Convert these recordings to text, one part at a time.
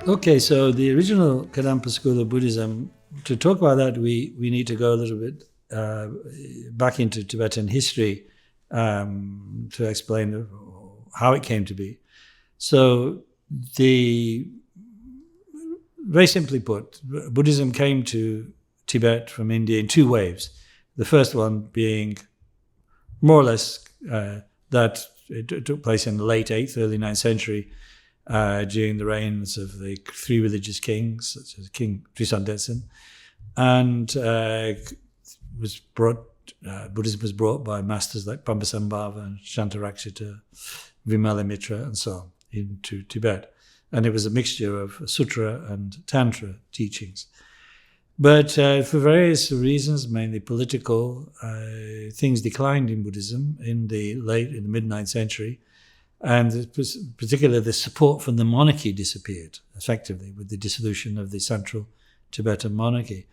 Okay, so the original Kadampa school of Buddhism, to talk about that, we need to go a little bit back into Tibetan history to explain how it came to be. So, very simply put, Buddhism came to Tibet from India in two waves. The first one being more or less that it took place in the late 8th, early 9th century during the reigns of the three religious kings, such as King Trisan Detsen, and Buddhism was brought by masters like Pambasambhava and Shantarakshita, Vimalamitra, and so on into Tibet. And it was a mixture of Sutra and Tantra teachings. But for various reasons, mainly political, things declined in Buddhism in the mid-9th century. And particularly the support from the monarchy disappeared, effectively, with the dissolution of the central Tibetan monarchy.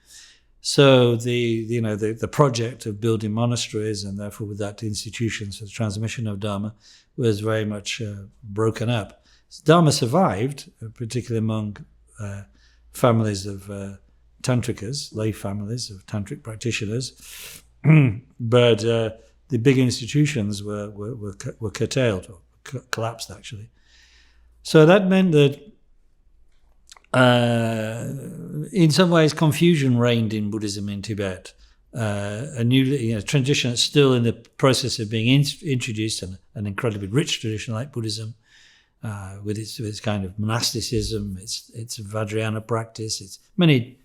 So the project of building monasteries and therefore with that institutions for the transmission of Dharma was very much broken up. Dharma survived, particularly among families of tantrikas, lay families of tantric practitioners, but the big institutions were curtailed, or collapsed actually. So that meant that in some ways confusion reigned in Buddhism in Tibet. A new tradition that's still in the process of being introduced, an incredibly rich tradition like Buddhism, with its kind of monasticism, its Vajrayana practice, its many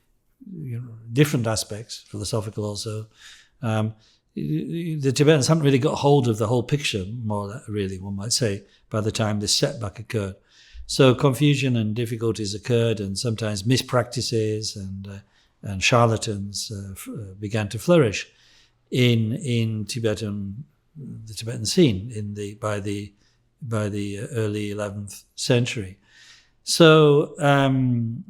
different aspects, philosophical also. The Tibetans haven't really got hold of the whole picture, more or less, really, one might say, by the time this setback occurred. So confusion and difficulties occurred, and sometimes mispractices and charlatans began to flourish in the Tibetan scene by the early 11th century. So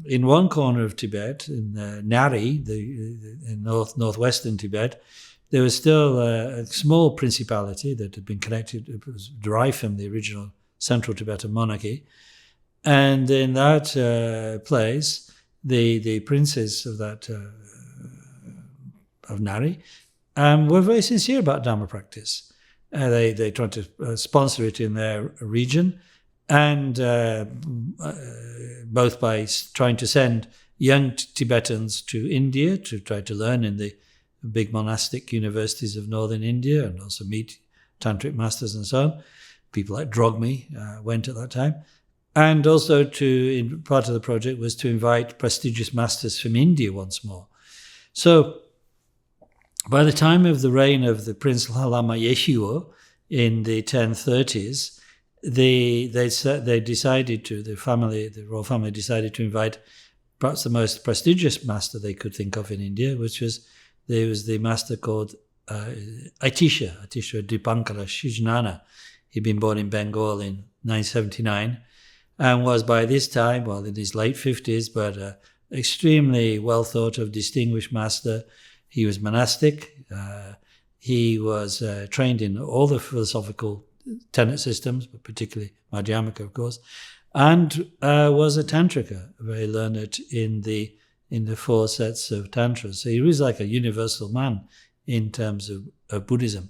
in one corner of Tibet, in Nari, in northwestern Tibet, there was still a small principality that had been connected, it was derived from the original central Tibetan monarchy. And in that place, the princes of that of Nari were very sincere about Dharma practice. They tried to sponsor it in their region, and both by trying to send young Tibetans to India to try to learn in the big monastic universities of northern India and also meet tantric masters and so on. People like Drogmi went at that time. And also part of the project was to invite prestigious masters from India once more. So by the time of the reign of the Prince Lama Yeshuo in the 1030s, the royal family decided to invite perhaps the most prestigious master they could think of in India, which was the master called Atisha Dipankara Shijnana. He'd been born in Bengal in 979 and was by this time, well, in his late 50s, but extremely well thought of, distinguished master. He was monastic. He was trained in all the philosophical tenet systems, but particularly Madhyamaka, of course, and was a tantrika, very learned in the four sets of tantras. So he was like a universal man in terms of Buddhism.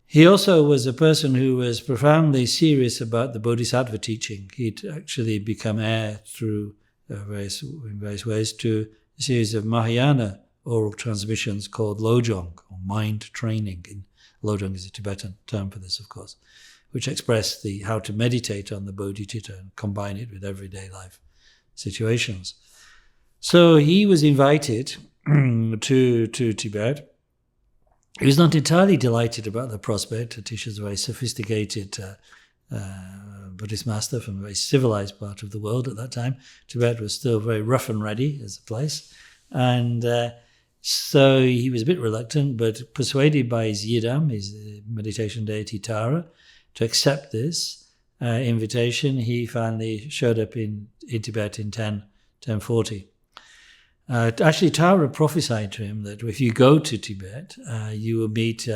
He also was a person who was profoundly serious about the Bodhisattva teaching. He'd actually become heir through in various ways to a series of Mahayana oral transmissions called Lojong, or mind training. Lojong is a Tibetan term for this, of course, which express how to meditate on the bodhicitta and combine it with everyday life situations. So he was invited to Tibet. He was not entirely delighted about the prospect. Atisha is a very sophisticated Buddhist master from a very civilized part of the world at that time. Tibet was still very rough and ready as a place. And so he was a bit reluctant, but persuaded by his Yidam, his meditation deity Tara, to accept this invitation, he finally showed up in Tibet in 1040. Actually, Tara prophesied to him that if you go to Tibet, you will meet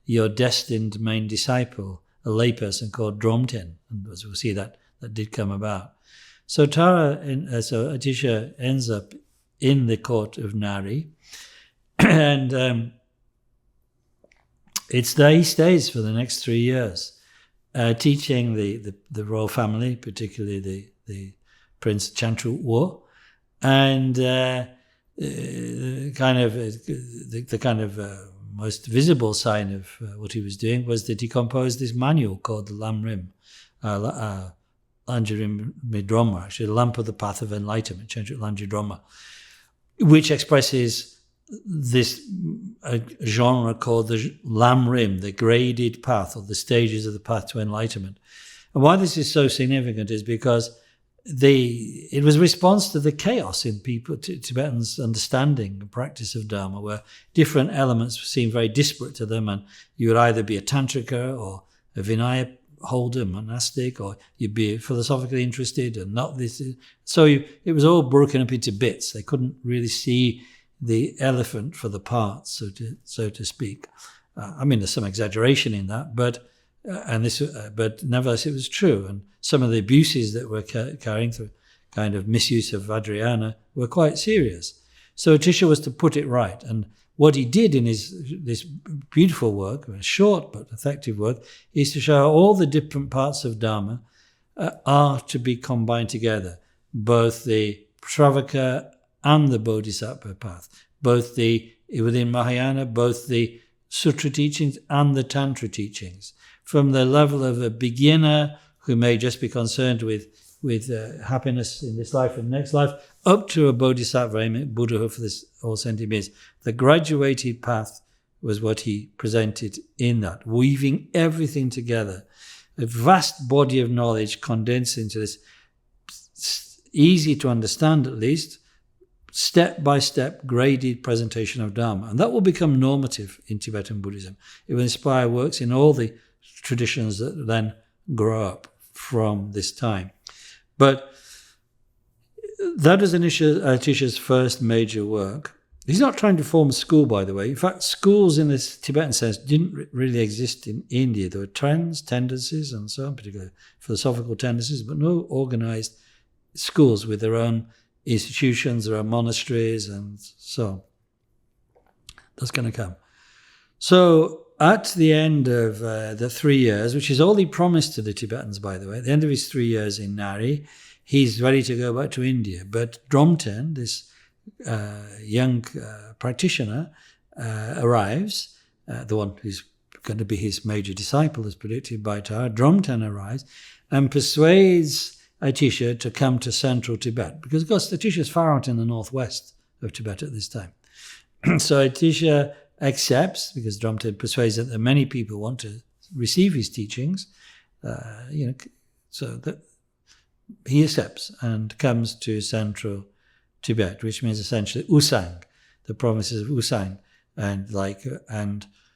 your destined main disciple, a layperson called Dromten. And as we'll see, that did come about. So Atisha ends up in the court of Nari, and it's there he stays for the next 3 years, teaching the royal family, particularly the Prince Chantru, and the most visible sign of what he was doing was that he composed this manual called the Lamrim, Lanjarim Midroma, actually, the Lamp of the Path of Enlightenment, Chantru Lanjidroma, which expresses this genre called the Lamrim, the graded path, or the stages of the path to enlightenment. And why this is so significant is because it was a response to the chaos in Tibetans' understanding and practice of Dharma, where different elements seemed very disparate to them, and you would either be a tantrika or a Vinaya holder, monastic, or you'd be philosophically interested and not this. So it was all broken up into bits. They couldn't really see the elephant for the parts, so to speak. I mean, there's some exaggeration in that, but nevertheless it was true. And some of the abuses that were carrying through, kind of misuse of Vajrayana, were quite serious. So Atisha was to put it right. And what he did in this beautiful work, a short but effective work, is to show how all the different parts of Dharma are to be combined together, both the Travaka and the Bodhisattva path, both within Mahayana, both the Sutra teachings and the Tantra teachings, from the level of a beginner who may just be concerned with happiness in this life and next life, up to a Bodhisattva, Buddhahood for this all sentient beings. The graduated path was what he presented in that, weaving everything together, a vast body of knowledge condensed into this easy to understand, at least, step-by-step graded presentation of Dharma. And that will become normative in Tibetan Buddhism. It will inspire works in all the traditions that then grow up from this time. But that was Atisha's first major work. He's not trying to form a school, by the way. In fact, schools in this Tibetan sense didn't really exist in India. There were trends, tendencies, and so on, particularly philosophical tendencies, but no organized schools with their own institutions, their own monasteries, and so on. That's going to come. So at the end of the 3 years, which is all he promised to the Tibetans, by the way, at the end of his 3 years in Nari, he's ready to go back to India. But Dromten, this young practitioner, arrives, the one who's going to be his major disciple, as predicted by Tara. Dromten arrives and persuades Atisha to come to central Tibet, because, of course, Atisha is far out in the northwest of Tibet at this time. So Atisha accepts, because Dromten persuades that many people want to receive his teachings, so that he accepts and comes to central Tibet, which means essentially Usang, the provinces of Usang, and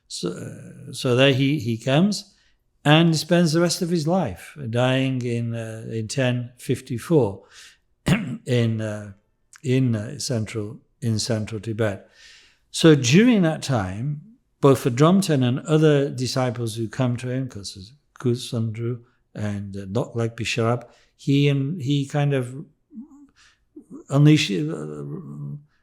so there he comes and spends the rest of his life, dying in 1054 in central Tibet. So during that time, both for Dromten and other disciples who come to him, because Kusandru and Noklek Bisharab, he kind of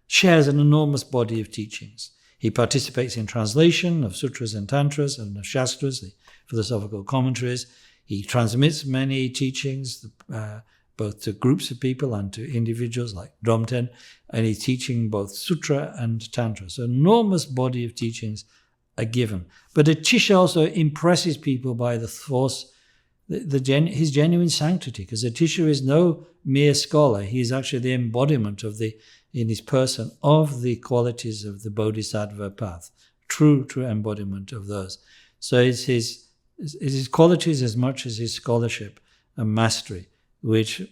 shares an enormous body of teachings. He participates in translation of sutras and tantras and of shastras, the philosophical commentaries. He transmits many teachings, both to groups of people and to individuals like Dromten, and he's teaching both sutra and tantra. So enormous body of teachings are given. But Atisha also impresses people by the force, his genuine sanctity, because Atisha is no mere scholar. He is actually the embodiment in his person of the qualities of the Bodhisattva path, true embodiment of those. So it's his qualities as much as his scholarship and mastery, which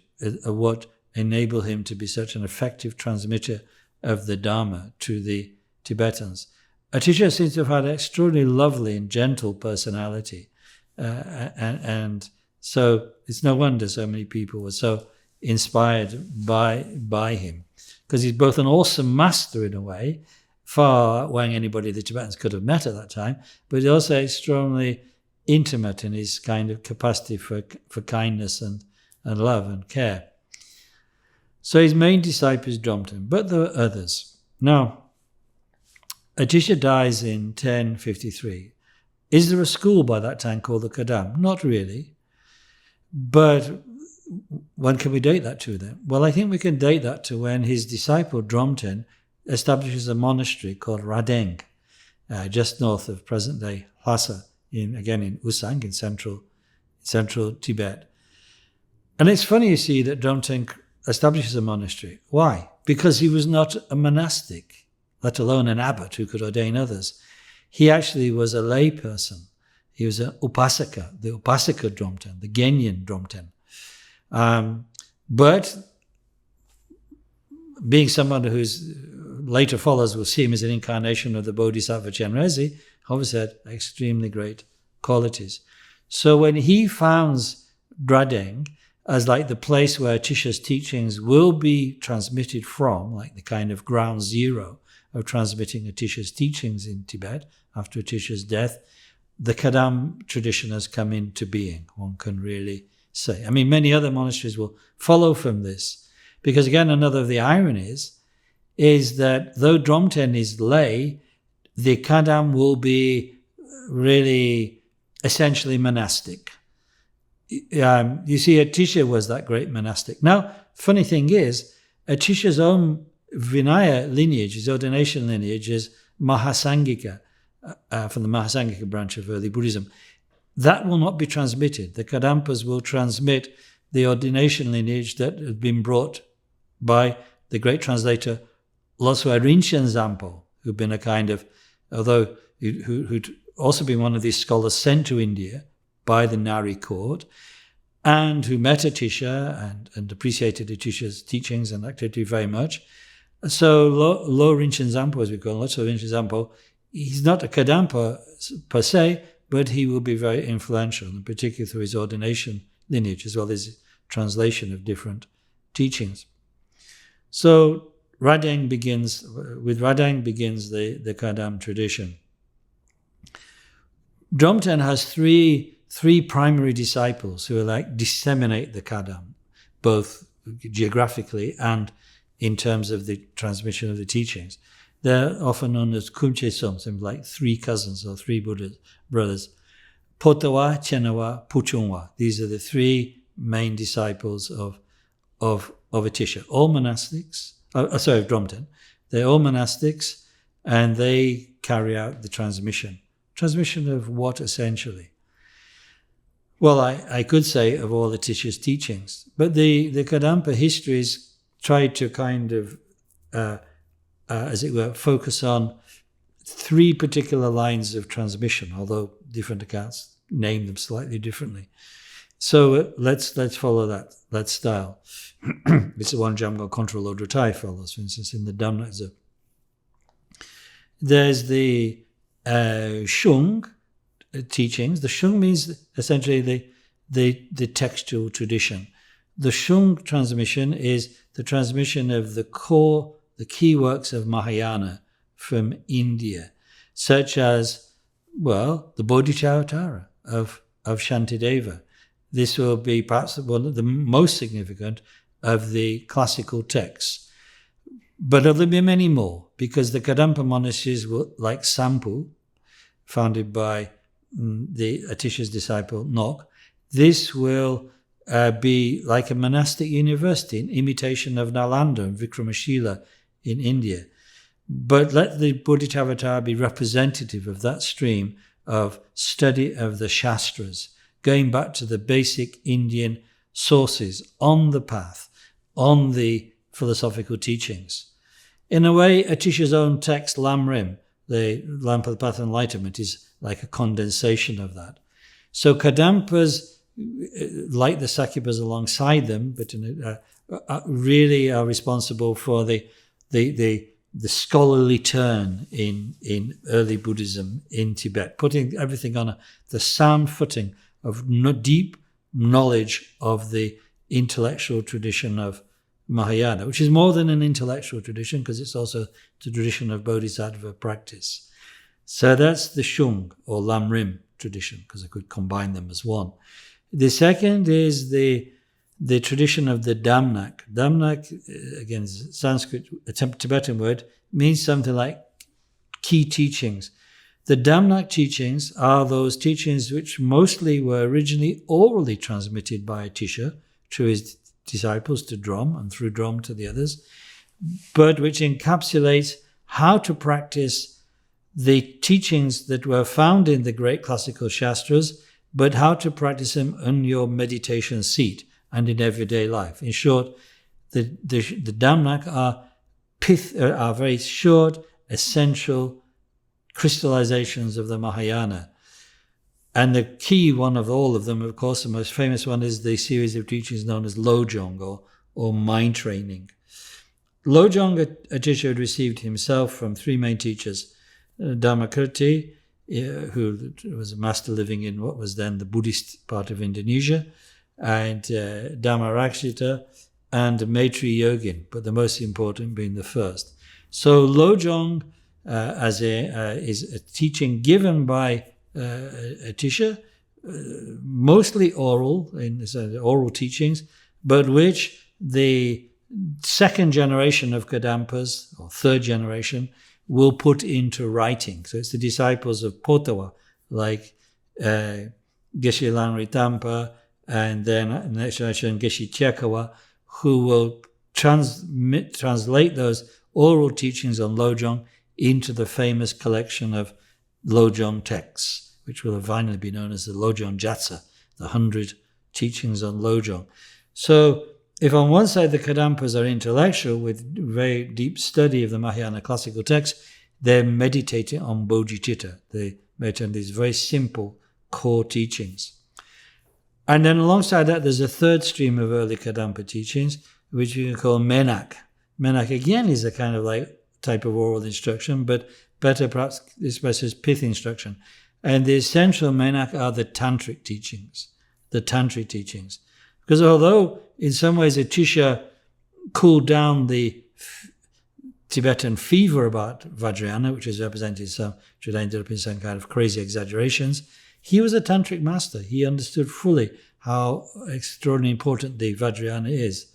are what enable him to be such an effective transmitter of the Dharma to the Tibetans. Atisha seems to have had an extraordinarily lovely and gentle personality, and so it's no wonder so many people were so inspired by him, because he's both an awesome master in a way, far outweighing anybody the Tibetans could have met at that time, but he's also extremely intimate in his kind of capacity for kindness and love and care. So his main disciple is Dromten, but there are others. Now, Atisha dies in 1053. Is there a school by that time called the Kadam? Not really. But when can we date that to then? Well, I think we can date that to when his disciple Dromten establishes a monastery called Radeng, just north of present-day Lhasa, in Usang, in central Tibet. And it's funny, you see, that Dromten establishes a monastery. Why? Because he was not a monastic, let alone an abbot who could ordain others. He actually was a lay person. He was an upasaka, the upasaka Dromten, the Genyan Dromten. But being someone whose later followers will see him as an incarnation of the Bodhisattva Chenrezig, obviously had extremely great qualities. So when he founds Dradeng as like the place where Atisha's teachings will be transmitted from, like the kind of ground zero of transmitting Atisha's teachings in Tibet after Atisha's death, the Kadam tradition has come into being, one can really say. I mean, many other monasteries will follow from this, because again, another of the ironies is that though Dromten is lay, the Kadam will be really essentially monastic. You see, Atisha was that great monastic. Now, funny thing is, Atisha's own Vinaya lineage, his ordination lineage, is Mahasangika, from the Mahasangika branch of early Buddhism. That will not be transmitted. The Kadampas will transmit the ordination lineage that had been brought by the great translator Loswa Rinchen Zampo, who'd been a kind of, although who'd also been one of these scholars sent to India by the Nari court, and who met Atisha and appreciated Atisha's teachings and activity very much. So Lo Rinchen Zampo, as we call him, Loswa Rinchen Zampo, he's not a Kadampa per se, but he will be very influential, in particular through his ordination lineage, as well as translation of different teachings. So Radeng begins the Kadam tradition. Dromten has three primary disciples who are like disseminate the Kadam, both geographically and in terms of the transmission of the teachings. They're often known as Kumche Som, something like three cousins or three brothers. Potawa, Chenawa, Puchungwa. These are the three main disciples of Atisha. All monastics, of Dromten. They're all monastics, and they carry out the transmission. Transmission of what, essentially? Well, I could say of all Atisha's teachings, but the Kadampa histories tried to kind of, as it were, focus on three particular lines of transmission, although different accounts name them slightly differently. So let's follow that style. This is one Jamgon Contra Lodro Tai follows, for instance, in the Damnatza. There's the Shung teachings. The Shung means essentially the textual tradition. The Shung transmission is the transmission of the key works of Mahayana from India, such as, well, the Bodhicharya of Shantideva. This will be perhaps one of the most significant of the classical texts. But there'll be many more, because the Kadampa monasteries, like Sampu, founded by the Atisha's disciple Nok, this will be like a monastic university in imitation of Nalanda and Vikramashila in India. But let the Bodhicharya be representative of that stream of study of the Shastras, going back to the basic Indian sources on the path, on the philosophical teachings. In a way, Atisha's own text, Lamrim, the Lamp of the Path of Enlightenment, is like a condensation of that. So Kadampas, like the Sakyabhas alongside them, but really are responsible for the scholarly turn in early Buddhism in Tibet, putting everything on the sound footing of deep knowledge of the intellectual tradition of Mahayana, which is more than an intellectual tradition, because it's also the tradition of Bodhisattva practice. So that's the Shung or Lamrim tradition, because I could combine them as one. The second is the the tradition of the Damnak. Damnak, again, is a Sanskrit, a Tibetan word, means something like key teachings. The Damnak teachings are those teachings which mostly were originally orally transmitted by Atisha to his disciples, to Drom, and through Drom to the others, but which encapsulate how to practice the teachings that were found in the great classical Shastras, but how to practice them on your meditation seat and in everyday life. In short, the Damnak are very short, essential crystallizations of the Mahayana. And the key one of all of them, of course, the most famous one, is the series of teachings known as Lojong, or mind training. Lojong Atisha had received himself from three main teachers: Dharmakirti, who was a master living in what was then the Buddhist part of Indonesia, and Dhammarakshita and Maitri Yogin, but the most important being the first. So Lojong is a teaching given by Atisha, mostly oral, in oral teachings, but which the second generation of Kadampas, or third generation, will put into writing. So it's the disciples of Potawa, like Geshe Langritampa, and then next generation Geshe Tiakawa, who will translate those oral teachings on Lojong into the famous collection of Lojong texts, which will finally be known as the Lojong Jatsa, the 100 teachings on Lojong. So if on one side the Kadampas are intellectual with very deep study of the Mahayana classical texts, they're meditating on bodhicitta. They meditate on these very simple core teachings. And then alongside that, there's a third stream of early Kadampa teachings, which you can call Menak. Menak again is a kind of like type of oral instruction, but better perhaps expressed as pith instruction. And the essential Menak are the Tantric teachings, the Tantric teachings. Because although in some ways Atisha cooled down the Tibetan fever about Vajrayana, which is represented which had ended up in some kind of crazy exaggerations, he was a Tantric master. He understood fully how extraordinarily important the Vajrayana is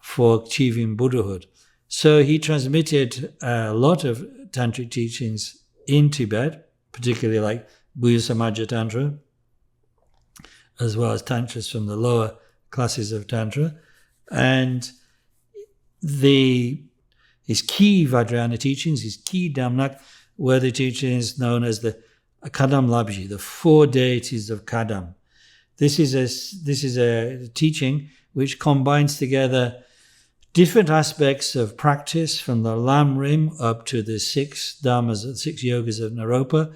for achieving Buddhahood. So he transmitted a lot of Tantric teachings in Tibet, particularly like Bhuya Samaja Tantra, as well as Tantras from the lower classes of Tantra. And his key Vajrayana teachings, his key Damnak, were the teachings known as the Kadam Labji, the four deities of Kadam. This is a teaching which combines together different aspects of practice, from the Lam Rim up to the 6 dharmas, 6 yogas of Naropa,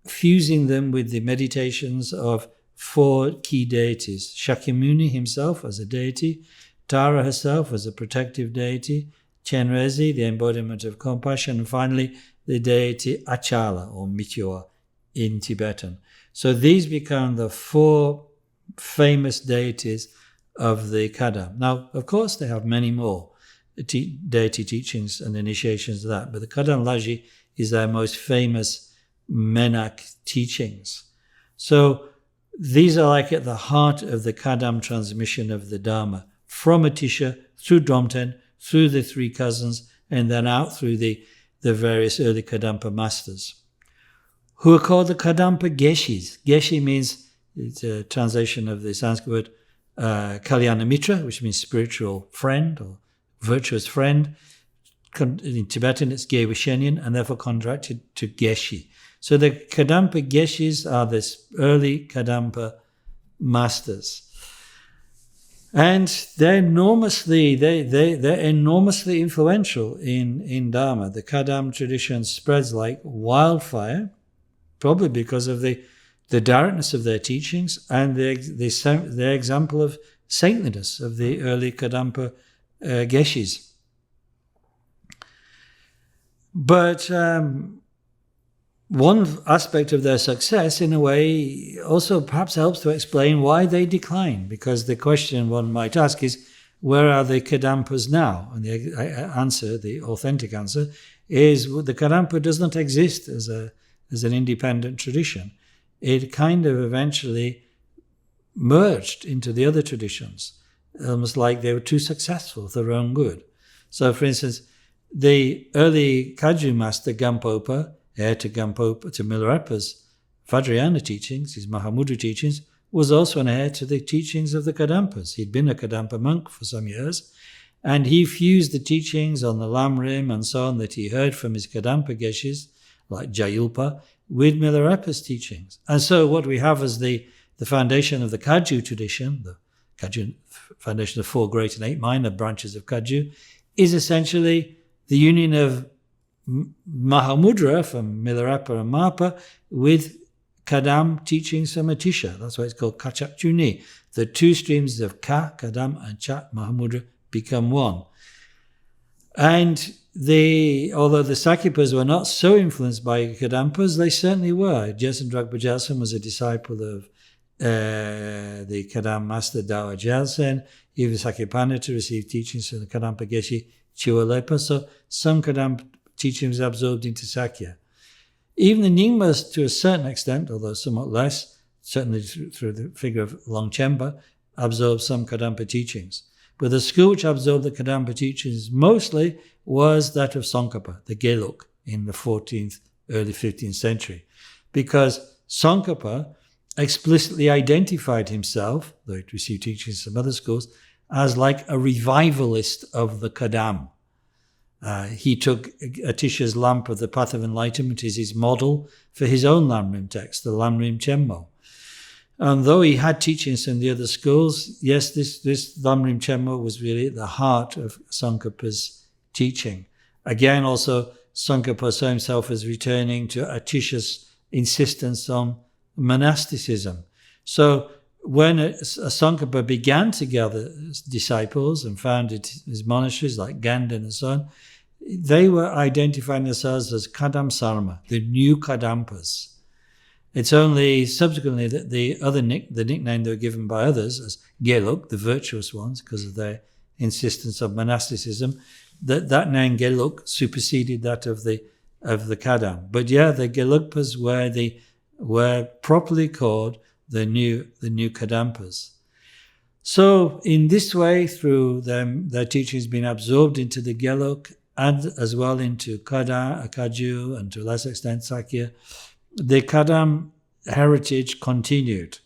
fusing them with the meditations of 4 key deities: Shakyamuni himself as a deity, Tara herself as a protective deity, Chenrezi, the embodiment of compassion, and finally the deity Achala, or meteor in Tibetan. So these become the 4 famous deities of the Kadam. Now, of course, they have many more deity teachings and initiations of that, but the Kadam Laji is their most famous Menak teachings. So these are like at the heart of the Kadam transmission of the Dharma, from Atisha through Domten, through the 3 cousins, and then out through the various early Kadampa masters, who are called the Kadampa Geshis. Geshi means, it's a translation of the Sanskrit word Kalyana Mitra, which means spiritual friend or virtuous friend. In Tibetan, it's Gewashenyan, and therefore contracted to Geshi. So the Kadampa Geshis are this early Kadampa masters. And they're enormously influential in Dharma. The Kadam tradition spreads like wildfire, probably because of the directness of their teachings and their example of saintliness of the early Kadampa Geshis. But one aspect of their success, in a way, also perhaps helps to explain why they decline, because the question one might ask is, where are the Kadampas now? And the answer, the authentic answer, is the Kadampa does not exist as an independent tradition. It kind of eventually merged into the other traditions. almost like they were too successful for their own good. So, for instance, the early Kagyu master Gampopa, heir to Milarepa's Vajrayana teachings, his Mahamudra teachings, was also an heir to the teachings of the Kadampas. He'd been a Kadampa monk for some years, and he fused the teachings on the Lamrim and so on that he heard from his Kadampa Geshis, like Jayulpa, with Milarepa's teachings. And so what we have as the foundation of the Kagyu tradition, the Kagyu foundation of 4 great and 8 minor branches of Kagyu, is essentially the union of Mahamudra from Milarepa and Mapa with Kadam teachings from Atisha. That's why it's called Kachak Chuni. The 2 streams of Ka, Kadam, and Chat, Mahamudra, become one. And although the Sakyapas were not so influenced by Kadampas, they certainly were. Jelsen Dragpa Jelsen was a disciple of the Kadam master Dawa Jelsen. Even Sakyapanita received teachings from the Kadampa Geshe Chiwalepa. So some Kadam teachings absorbed into Sakya. Even the Nyingmas, to a certain extent, although somewhat less, certainly through the figure of Longchenpa, absorbed some Kadampa teachings. But the school which absorbed the Kadampa teachings mostly was that of Tsongkhapa, the Geluk, in the 14th, early 15th century. Because Tsongkhapa explicitly identified himself, though he received teachings from other schools, as like a revivalist of the Kadam. He took Atisha's lamp of the Path of Enlightenment as his model for his own Lamrim text, the Lamrim Chenmo. And though he had teachings from the other schools, yes, this Lamrim Chenmo was really at the heart of Tsongkhapa's teaching. Again, also, Tsongkhapa saw himself as returning to Atisha's insistence on monasticism. So when Tsongkhapa began to gather disciples and founded his monasteries like Ganden and so on, they were identifying themselves as Kadam Sarma, the new Kadampas. It's only subsequently that the nickname they were given by others as Geluk, the virtuous ones, because of their insistence of monasticism, that name Geluk superseded that of the Kadam. But yeah, the Gelukpas were properly called the new Kadampas. So in this way, through them, their teachings being absorbed into the Geluk and as well into Kagyu and to a lesser extent Sakya, the Kadam heritage continued.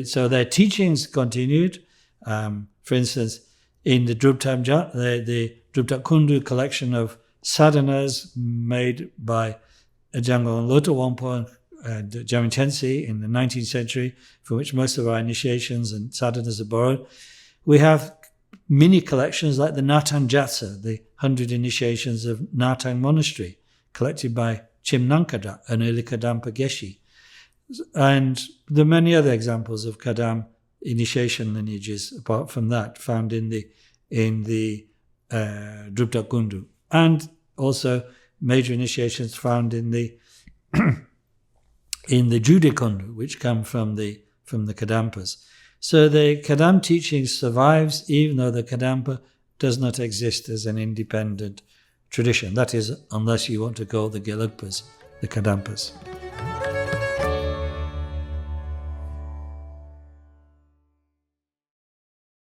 So their teachings continued. For instance, in the Druptak Kundu collection of sadhanas made by Ajahn Lota Wangpo and Jamin Chensi in the 19th century, from which most of our initiations and sadhanas are borrowed, we have mini collections like the Natang Jatsa, the 100 initiations of Natang Monastery, collected by Chim Nankada, an early Kadampa Geshe. And there are many other examples of Kadam initiation lineages apart from that, found in the Druptak Kundu. And also major initiations found in the Jude Kundu, which come from the Kadampas. So the Kadam teaching survives even though the Kadampa does not exist as an independent tradition. That is, unless you want to call the Gelugpas the Kadampas.